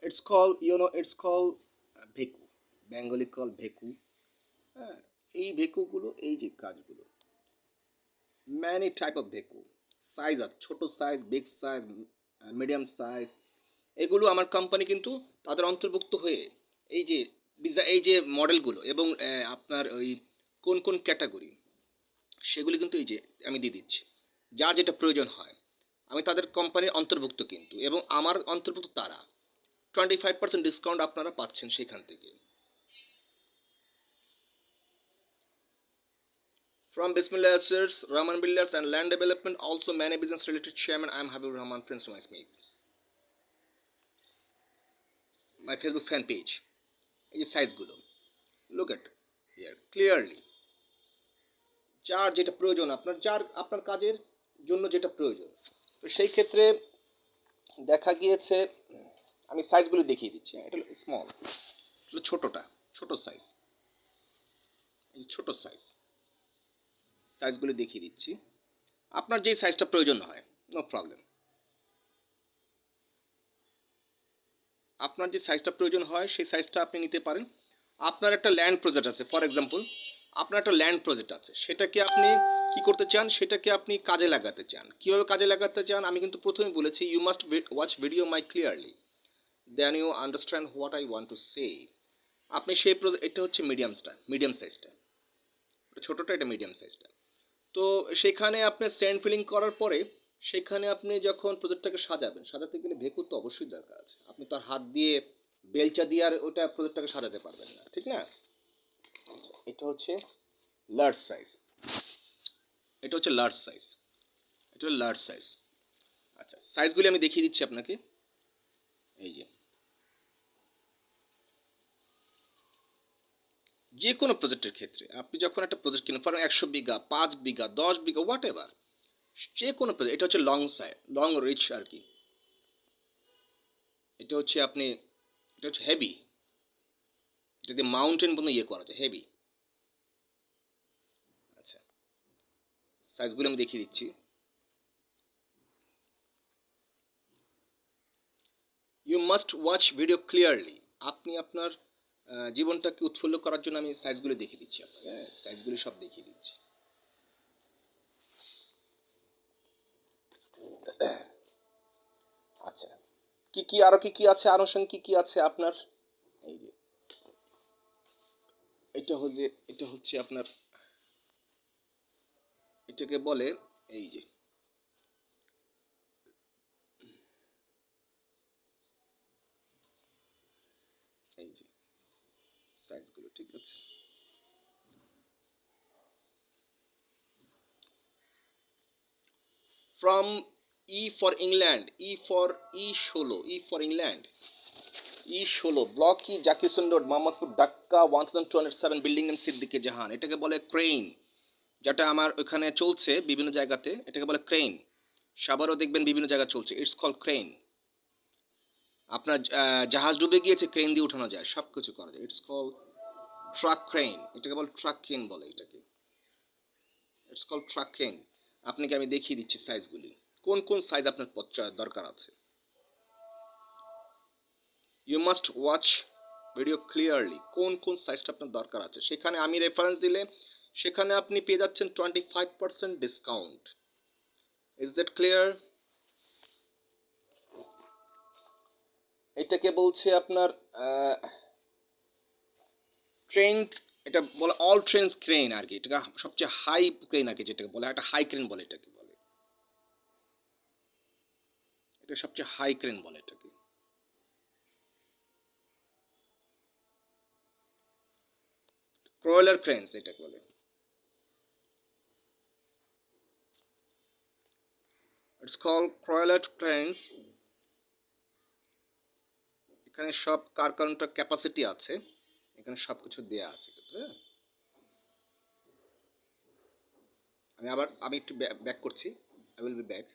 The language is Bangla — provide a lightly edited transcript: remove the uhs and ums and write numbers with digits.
It's called, it's called ভেকু, বেঙ্গলি কল ভেকু। হ্যাঁ, এই ভেকুগুলো, এই যে কাজগুলো, ম্যানি টাইপ অফ ভেকু, সাইজ আছে, ছোট size, big size, medium size. এগুলো আমার কোম্পানি কিন্তু তাদের অন্তর্ভুক্ত হয়ে এই যে এই যে মডেলগুলো এবং আপনার ওই কোন কোন ক্যাটাগরি, সেগুলি কিন্তু এই যে আমি দিয়ে দিচ্ছি, যা যেটা প্রয়োজন হয়। আমি তাদের কোম্পানির অন্তর্ভুক্ত কিন্তু, এবং আমার অন্তর্ভুক্ত তারা। 25% ডিসকাউন্ট আপনারা পাচ্ছেন সেখান থেকে। From Bismillah Assets, Rahman Builders and Land Development, also many business related chairman, I am Habib Rahman, Prince Thomas Smith. My Facebook fan page. এই যে সাইজগুলো, look at here clearly, যার যেটা প্রয়োজন, আপনার কাজের জন্য যেটা প্রয়োজন। তো সেই ক্ষেত্রে দেখা গিয়েছে, আমি সাইজগুলো দেখিয়ে দিচ্ছি। এটা হলো স্মল, হলো ছোটটা, ছোট সাইজ, এই ছোট সাইজগুলো দেখিয়ে দিচ্ছি। আপনার যেই সাইজটা প্রয়োজন হয়, নো প্রবলেম, আপনার যে সাইজটা প্রয়োজন হয় সেই সাইজটা আপনি নিতে পারেন। আপনার একটা ল্যান্ড প্রজেক্ট আছে, ফর এক্সাম্পল আপনার একটা ল্যান্ড প্রজেক্ট আছে, সেটাকে আপনি কি করতে চান, সেটাকে আপনি কাজে লাগাতে চান। কিভাবে কাজে লাগাতে চান আমি কিন্তু প্রথমে বলেছি, you must watch video my clearly, then you understand what I want to say. আপনি সেই এটা হচ্ছে মিডিয়াম সাইজটা, ছোটোটা, এটা মিডিয়াম সাইজটা। তো সেখানে আপনি স্যান্ড ফিলিং করার পরে, সেখানে আপনি যখন প্রজেক্টটাকে সাজাতে গেলে ভেকুর তো অবশ্যই দরকার আছে। আপনি তো আর হাত দিয়ে বেলচা দিয়ে আর ওটা প্রজেক্টটাকে সাজাতে পারবেন না, ঠিক না? আচ্ছা, এটা হচ্ছে লার্জ সাইজ, এটা হচ্ছে লার্জ সাইজ, এটা হলো লার্জ সাইজ। আচ্ছা, সাইজগুলি আমি দেখিয়ে দিচ্ছি আপনাকে। এই যে কোনো প্রজেক্টের ক্ষেত্রে আপনি যখন একটা প্রজেক্ট কিনেন, for 100 bigha, 5 bigha, 10 bigha, what ever, যে কোনো প্রজেক্ট, এটা হচ্ছে লং রিচ আর কি। এটা হচ্ছে এটা হচ্ছে হেভি, যদি মাউন্টেন পর্যন্ত ইয়ে করা যায়, হেভি। আচ্ছা, সাইজগুলো আমি দেখিয়ে দিচ্ছি। You must watch video clearly. আপনি আপনার জীবনটাকে উৎফুল্ল করার জন্য আমি সাইজগুলো দেখিয়ে দিচ্ছি আপনাকে। হ্যাঁ, সাইজগুলো সব দেখিয়ে দিচ্ছি। আচ্ছা, আরো কি আছে, আনুষঙ্গিক কি আছে আপনার? এই যে এটা হচ্ছে আপনার, এটাকে বলে এই যে সাইজগুলো, ঠিক আছে? From E for England, England, E16 block E Jackson road, Mohammadpur, Dhaka 1207, building name Siddique Jahan. এটাকে বলে ক্রেন, যেটা আমার ওখানে চলছে বিভিন্ন জায়গাতে, এটাকে বলে ক্রেন। সাভারও দেখবেন বিভিন্ন জায়গায় চলছে, ইটস কল ক্রেন। আপনার জাহাজ ডুবে গিয়েছে, ক্রেন দিয়ে উঠানো যায়, সব কিছু করা যায়, ইটস কল ট্রাক ক্রেন। এটাকে বলে ট্রাক ক্রেন বলে, এটাকে ইটস কল ট্রাক ক্রেন। আপনাকে আমি দেখিয়ে দিচ্ছি সাইজগুলি, কোন কোন সাইজ আপনার দরকার আছে। You must watch video clearly, কোন কোন সাইজটা আপনার দরকার আছে। সেখানে আমি রেফারেন্স দিলে সেখানে আপনি পেয়ে যাচ্ছেন 25% ডিসকাউন্ট। Is that clear? এটাকে বলছে আপনার ট্রেন, এটা বলে অল ট্রেনস ক্রেন আর কি। এটাকে সবচেয়ে হাই ক্রেন আর কি, যেটাকে বলে একটা হাই ক্রেন বলে, এটাকে বলে, এটা সবচেয়ে হাই ক্রেন বলে এটাকে। ক্রয়লার ক্রেনস এটাকে বলে, ইটস কল ক্রয়লার ক্রেনস। এখানে সব কার কাউন্টার ক্যাপাসিটি আছে, এখানে সব কিছু দেওয়া আছে, হ্যাঁ। আমি একটু ব্যাক করছি, আই উইল বি ব্যাক।